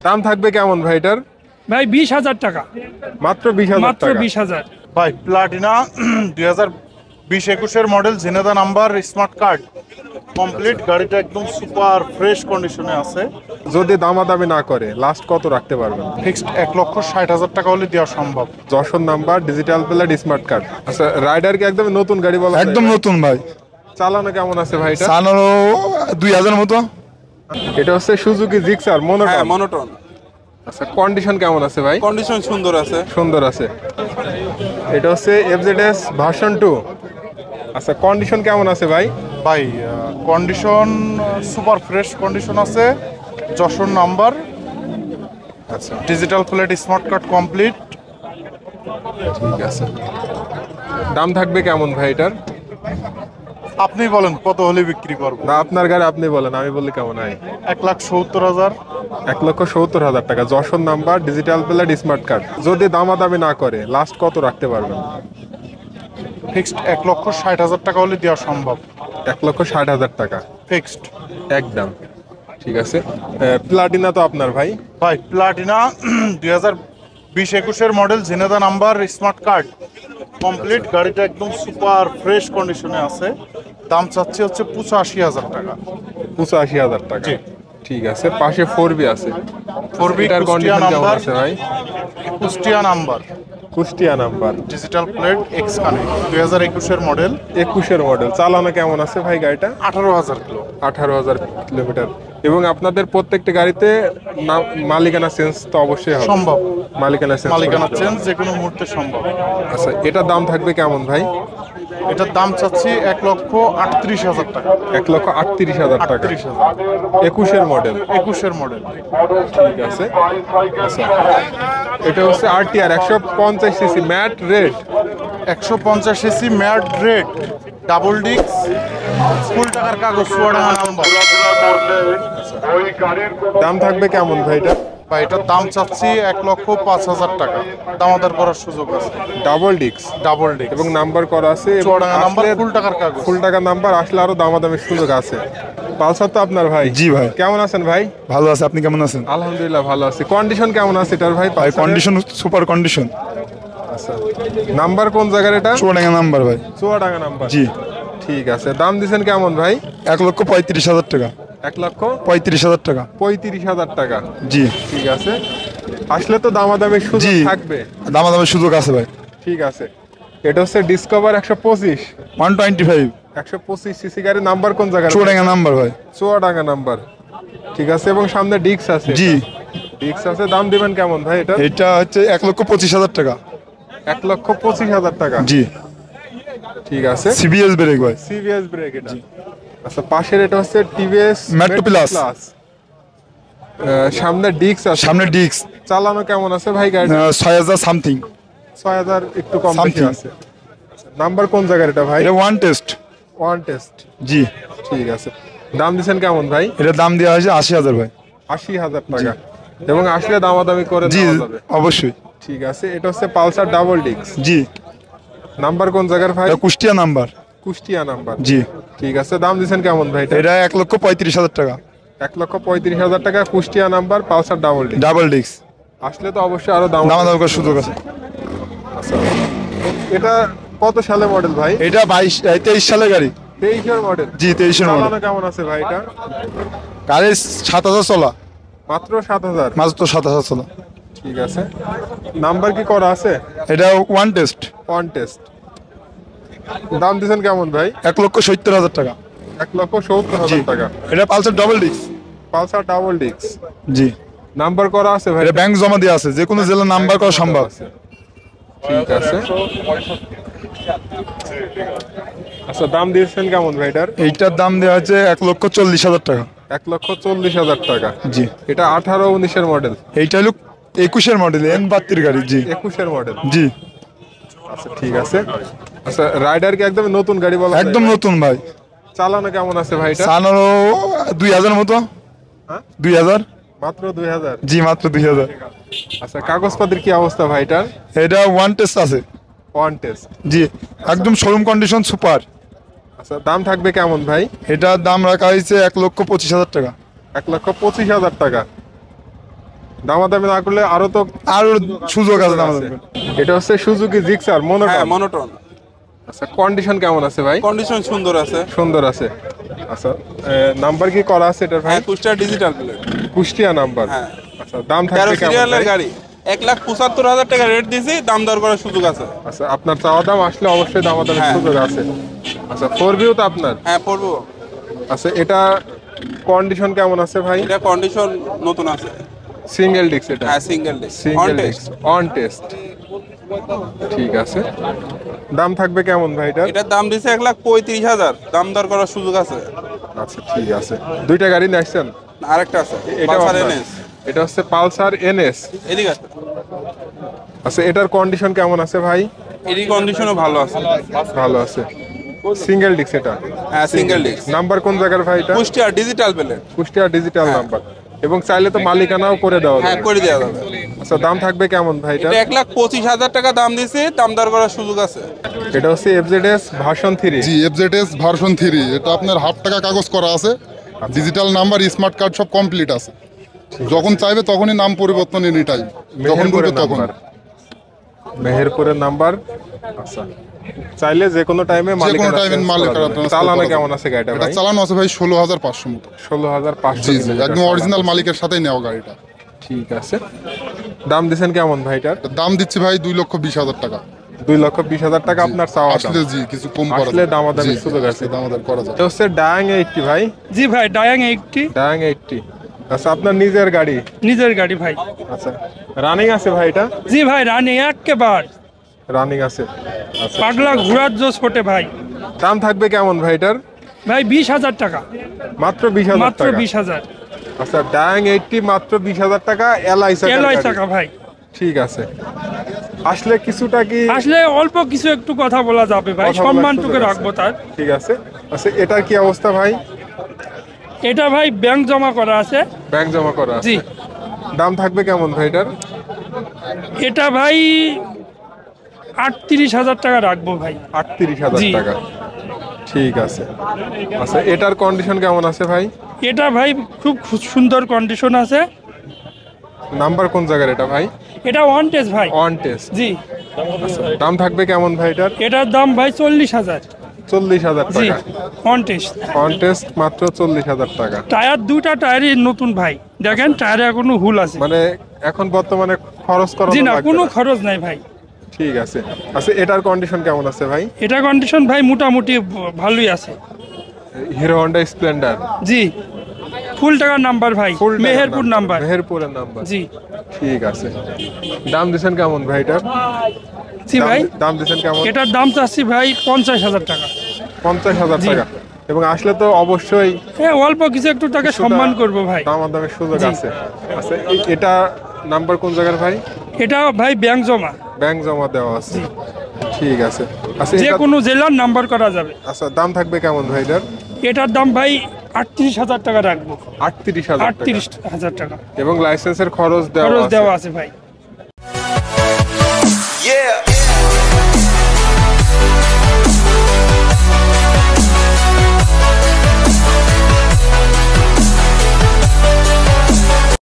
দাম থাকবে কেমন ভাই এটার? ভাই 20,000 টাকা, মাত্র 20,000 মাত্র টাকা। 20,000। ভাই Platina 2020-21 model জেনেদা number smart card complete. গাড়িটা একদম সুপার ফ্রেশ কন্ডিশনে আছে। যদি দামাদামি না করে লাস্ট কত রাখতে পারবেন? ফিক্সড 1,60,000 টাকা হলে দেওয়া সম্ভব। Jessore number, digital plate, smart card. আচ্ছা, রাইডার কি একদম নতুন গাড়ি বলা যায়? একদম নতুন ভাই। চালানো কেমন আছে ভাই এটা? চালানো 2000 মতো। এটা হচ্ছে সুজুকি জিক্সার হ্যাঁ, মনোটন। মনোটন। আচ্ছা, কন্ডিশন কেমন আছে ভাই? কন্ডিশন সুন্দর আছে। সুন্দর আছে। এটা হচ্ছে এফজেডএস ভার্সন 2। আচ্ছা, কন্ডিশন কেমন আছে ভাই? ভাই কন্ডিশন সুপার ফ্রেশ কন্ডিশন আছে। যশোর নাম্বার, আচ্ছা, digital plate, smart card complete. ঠিক আছে। দাম থাকবে কেমন ভাই এটার? আপনি বলেন কত হলে বিক্রি করবো? না, আপনার গাড়ি আপনি বলেন, আমি বললে কেমন হয়? 1,70,000। 1,70,000 টাকা। Jessore number, digital plate, smart card. যদি দামাদামি না করে লাস্ট কত রাখতে পারবেন? ফিক্সড 1,60,000 টাকা হলে দেওয়া সম্ভব। 1,60,000 টাকা ফিক্সড। একদম। ঠিক আছে। প্লাটিনা তো আপনার ভাই? ভাই Platina 2020-21 model জেনেদা number smart card complete. গাড়িটা একদম সুপার ফ্রেশ কন্ডিশনে আছে। দাম চাচ্ছি হচ্ছে 85,000 টাকা। 85,000 টাকা। জি। ঠিক আছে। পাশে 4B আছে। 4B এটার কুষ্টিয়া কন্ডিশন কেমন নাম্বার, আছে ভাই? Kushtia number, Kushtia number, digital plate, x connect, 2021 model, 21 model. চালানো কেমন আছে ভাই গাড়িটা? 18,000 কিলো। 18,000 কিলোমিটার। এবং আপনাদের প্রত্যেকটা গাড়িতে মালিকানা চেঞ্জ তো অবশ্যই হবে। সম্ভব। মালিকানা চেঞ্জ মালিকানা চেঞ্জ যে কোনো মুহূর্তে সম্ভব। আচ্ছা, এটার দাম থাকবে কেমন ভাই? এটার দাম চাচ্ছি 1,38,000 টাকা। 1,38,000 টাকা। 38,000। 21 মডেল। 21 মডেল। ঠিক আছে। আচ্ছা, এটা হচ্ছে RTR 150 CC matte red. 150 CC matte red, double disc, full টাকার কাগজ, চুয়াডাঙ্গা নাম্বার। দাম থাকবে কেমন ভাই এটা? বা এটার দাম চাচ্ছি 1,05,000 টাকা। দামাদার করার সুযোগ আছে। ডাবল ডিস্ক ডাবল ডিস্ক এবং নাম্বার করা আছে। এবং চুয়াডাঙ্গা নাম্বার, আসলে ফুল টাকার কাগজ। ফুল টাকা নাম্বার আসলে আরো দামাদামের সুযোগ আছে। পালসার তো আপনার ভাই? জি ভাই। কেমন আছেন ভাই? ভালো আছে, আপনি কেমন আছেন? আলহামদুলিল্লাহ ভালো আছি। কন্ডিশন কেমন আছে এটার ভাই? ভাই পালসারের? Condition super condition. আচ্ছা, নাম্বার কোন জায়গার এটা? চুয়াডাঙ্গা নাম্বার ভাই। চুয়াডাঙ্গা নাম্বার। জি। ঠিক আছে। দাম দিছেন কেমন ভাই? 1,35,000 টাকা। 1,35,000 টাকা। 35,000 টাকা। জি। ঠিক আছে। আসলে তো দামাদামের সুযোগ জি। থাকবে। দামাদামের সুযোগ আছে ভাই। ঠিক আছে। এটা হচ্ছে ডিসকভার 125। 125। 125 সিসি গাড়ি। নাম্বার কোন জায়গার? চুয়াডাঙ্গা নাম্বার ভাই। চুয়াডাঙ্গা নাম্বার। ঠিক আছে। এবং সামনে ডিক্স আছে। জি। ডিক্স আছে। দাম দিবেন কেমন ভাই এটা? এটা হচ্ছে 1,25,000 টাকা। 1,25,000 টাকা। জি। ঠিক আছে। সিবিএস ব্রেক ভাই। সিভিএস ব্রেক এটা। আচ্ছা, পাশের এটা হচ্ছে টিভিএস মেট্রো প্লাস। সামনে ডিক্স আছে। সামনে ডিস্ক। চালানো কেমন আছে ভাই গাড়ি? 6,000 সামথিং। 6,000 একটু কম বেশি Something। আছে। নাম্বার কোন জায়গার এটা ভাই? এটা ওয়ান টেস্ট। One test. জি। ঠিক আছে। দাম দিচ্ছেন কেমন ভাই? এটার দাম দেওয়া হয়েছে 80,000 ভাই। 80,000 টাকা। এবং আসলে দামাদামি করে জি দেওয়া যাবে। অবশ্যই। ঠিক আছে। এটা হচ্ছে পালসার ডাবল ডিক্স। জি। নাম্বার কোন জায়গার ভাই? এটা কুষ্টিয়া নাম্বার। কুষ্টিয়া নাম্বার। জি। ঠিক আছে। দাম দিচ্ছেন কেমন ভাই? এটা 1,35,000 টাকা। 1,35,000 টাকা। কুষ্টিয়া নাম্বার, পালসার ডাবল ডিক্স। Double disc. আসলে তো অবশ্যই আরো দাম। দামাদাম করার সুযোগ আছে। আচ্ছা, এটা কত সালে মডেল ভাই? এটা 23 সালের গাড়ি। 23 মডেল। জি 23 মডেল। চালানো কেমন আছে ভাই এটা? গাড়ি 7,000 চলা। মাত্র 7,000। মাত্র 7,000 চলা। ঠিক আছে। নাম্বার কি করা আছে? এটা ওয়ান টেস্ট। One test. দাম দিচ্ছেন কেমন ভাই? 1,70,000 টাকা। 1,70,000 টাকা। এটা Pulsar double disc. Pulsar double ডিক্স। জি। নাম্বার করা আছে ভাই? এটা ব্যাংক জমা দেওয়া আছে, যে কোনো জেলার নাম্বার করা সম্ভব। ঠিক আছে। আচ্ছা, দাম দিয়েছেন কেমন ভাই এটার? এইটার দাম দেওয়া হচ্ছে 1,40,000 টাকা। 1,40,000 টাকা। জি। এটা 18-19 মডেল। এইটা হলো 21 মডেল N32 গাড়ি। জি। 21 মডেল। জি। আচ্ছা, ঠিক আছে। আচ্ছা, রাইডার কি একদম নতুন গাড়ি বলা যায়? একদম নতুন ভাই। চালানো কেমন আছে ভাই এটা? চালানো 2,000 মতো। হ্যাঁ? 2,000। মাত্র 2,000। জি মাত্র 2,000। আচ্ছা, কাগজপত্রের কি অবস্থা ভাই এটার? এটা ওয়ান টেস্ট আছে। One test. জি। একদম শোরুম কন্ডিশন সুপার। আচ্ছা, দাম থাকবে কেমন ভাই? এটার দাম রাখা হয়েছে 1,25,000 টাকা। 1,25,000 টাকা। দামাদামি না করলে আরো তো আরো সুযোগ আছে আমাদের। এটা হচ্ছে সুজুকি জিক্সার হ্যাঁ মনোটন। মনোটন। আচ্ছা কন্ডিশন কেমন আছে ভাই? কন্ডিশন সুন্দর আছে। সুন্দর আছে। আচ্ছা নাম্বার কি করা আছে এটার ভাই? হ্যাঁ Kushtia digital plate. Kushtia number. হ্যাঁ। আচ্ছা দাম 13 থাকবে কেমন সিরিয়ালের ভাই? গাড়ি 1,75,000 টাকা রেট দিয়েছি, দাম দর করার সুযোগ আছে। আচ্ছা আপনার চাওয়া দাম আসলে অবশ্যই দামাদামির হ্যাঁ। সুযোগ আছে। আচ্ছা ফোর ভিউ তো আপনার। হ্যাঁ পড়বো। আচ্ছা এটা কন্ডিশন কেমন আছে ভাই? এটা কন্ডিশন নতুন আছে। সিঙ্গেল ডিস্ক এটা। হ্যাঁ single disc on single test. Disk on test. ঠিক আছে। দাম থাকবে কেমন ভাই এটা? এটার দাম দিছে 1,35,000, দাম দর করার সুযোগ আছে। আচ্ছা ঠিক আছে। দুইটা গাড়ি নিয়েছেন? আরেকটা আছে এটা পালসার আপনার? এনএস। এটা হচ্ছে পালসার এনএস। এদিকে আছে। আচ্ছা এটার কন্ডিশন কেমন আছে ভাই? এডি কন্ডিশনও ভালো আছে। ভালো আছে। সিঙ্গেল ডিস্ক এটা। হ্যাঁ সিঙ্গেল ডিস্ক। নাম্বার কোন জায়গার ভাই এটা? Kushtia digital plate. Kushtia digital হ্যাঁ। নাম্বার। এবং চাইলে তো মালিকানাও করে দেওয়া হ্যাঁ যাবে। করে দেওয়া যাবে। আচ্ছা দাম থাকবে কেমন ভাই এটা? এটা 1,25,000 টাকা দাম দিছে, দাম দর করার সুযোগ আছে। এটা হচ্ছে এফজেডএস ভার্সন 3। জি এফজেডএস ভার্সন 3, এটা আপনার হাফ টাকা কাগজ করা আছে, ডিজিটাল নাম্বার, স্মার্ট কার্ড সব কমপ্লিট আছে। যখন চাইবে তখনই নাম পরিবর্তন এনি টাইম, যখন বলবে মেহেরপুরের তখন। নাম্বার। মেহেরপুরের নাম্বার। আচ্ছা চাইলে যে কোনো টাইমে যে কোনো টাইমে মালিক চালানো কেমন আছে গাড়িটা এটা ভাই? চালানো আছে ভাই 16,500 মতো। 16,500 জি জি কিলোমিটার একদম চালানো অরিজিনাল আছে। মালিকের সাথেই নেওয়া গাড়িটা। ঠিক আছে। দাম দিছেন কেমন ভাইটার? এটার দাম দিচ্ছি ভাই 2,20,000 টাকা। 2,20,000 টাকা জি, আপনার চাওয়া দাম। আসলে জি কিছু কম করা আসলে যাবে। দামাদামির জি, সুযোগ আছে। আসলে দামাদামি করা যাবে। এটা হচ্ছে ডায়াং 80 ভাই। জি ভাই ডায়াং 80 ডায়াং 80। আচ্ছা আপনার নিজের গাড়ি? নিজের গাড়ি ভাই। আচ্ছা রানিং আছে ভাই এটা? জি ভাই রানি একেবারে রানিং আছে। আচ্ছা পাগলা ঘোড়ার জোশ ফোটে ভাই। দাম থাকবে কেমন ভাইটার? ভাই 20,000 টাকা, মাত্র 20,000 মাত্র টাকা। 20,000 আচ্ছা ডায়াং 80 মাত্র 20,000 টাকা এলআই টাকা ভাই। ঠিক আছে। আসলে কিছুটা কি আসলে অল্প কিছু একটু কথা বলা যাবে ভাই, কথা বলার সম্মানটুকু সুযোগ আছে? রাখবো তার। ঠিক আছে। আচ্ছা এটার কি অবস্থা ভাই? এটা ভাই ব্যাংক জমা করা আছে। ব্যাংক জমা করা আছে। জি দাম থাকবে কেমন ভাইটার? এটা ভাই 38,000 টাকা রাখবো ভাই। 38,000 জি। টাকা। ঠিক আছে। আচ্ছা এটার কন্ডিশন কেমন আছে ভাই? এটা ভাই খুব সুন্দর কন্ডিশন আছে। নাম্বার কোন জায়গার এটা ভাই? এটা ওয়ান টেস্ট ভাই। One test. জি দাম থাকবে কেমন ভাই এটার? এটার দাম ভাই 40,000। 40,000 জি টাকা। One test. অন টেস্ট মাত্র 40,000 টাকা। টায়ার দুটা টায়ারই নতুন ভাই, দেখেন টায়ারে এখনো হুল আছে। মানে এখন বর্তমানে খরচ করা জি না লাগবে কোনো না। খরচ নাই ভাই। ঠিক আছে। আচ্ছা এটার কন্ডিশন কেমন আছে ভাই? এটা কন্ডিশন ভাই মোটামুটি ভালোই আছে। Hero Honda Splendor. জি ফুল টাকার নাম্বার ভাই, মেহেরপুর নাম্বার। মেহেরপুরের নাম্বার। জি ঠিক আছে। দাম দিছেন কেমন ভাই এটার? জি ভাই দাম দিছেন কেমন? এটার দাম চাচ্ছি ভাই 50,000 টাকা। 50,000 জি। টাকা। এবং আসলে তো অবশ্যই হ্যাঁ অল্প কিছু একটু টাকা সম্মান করবো ভাই। দামাদামের সুযোগ জি। আছে। আচ্ছা এটা নাম্বার কোন জায়গার ভাই? এটা ভাই ব্যাংক জমা, ব্যাংক জমা দেওয়া আছে। ঠিক আছে। আচ্ছা যে এটা- কোনো জেলার নাম্বার করা যাবে। আচ্ছা দাম থাকবে কেমন ভাই এটার? এটার দাম ভাই 38,000 টাকা রাখবো। 38,000 টাকা। 38,000 টাকা এবং লাইসেন্সের খরচ খরচ দেওয়া দেওয়া আছে। আছে ভাই।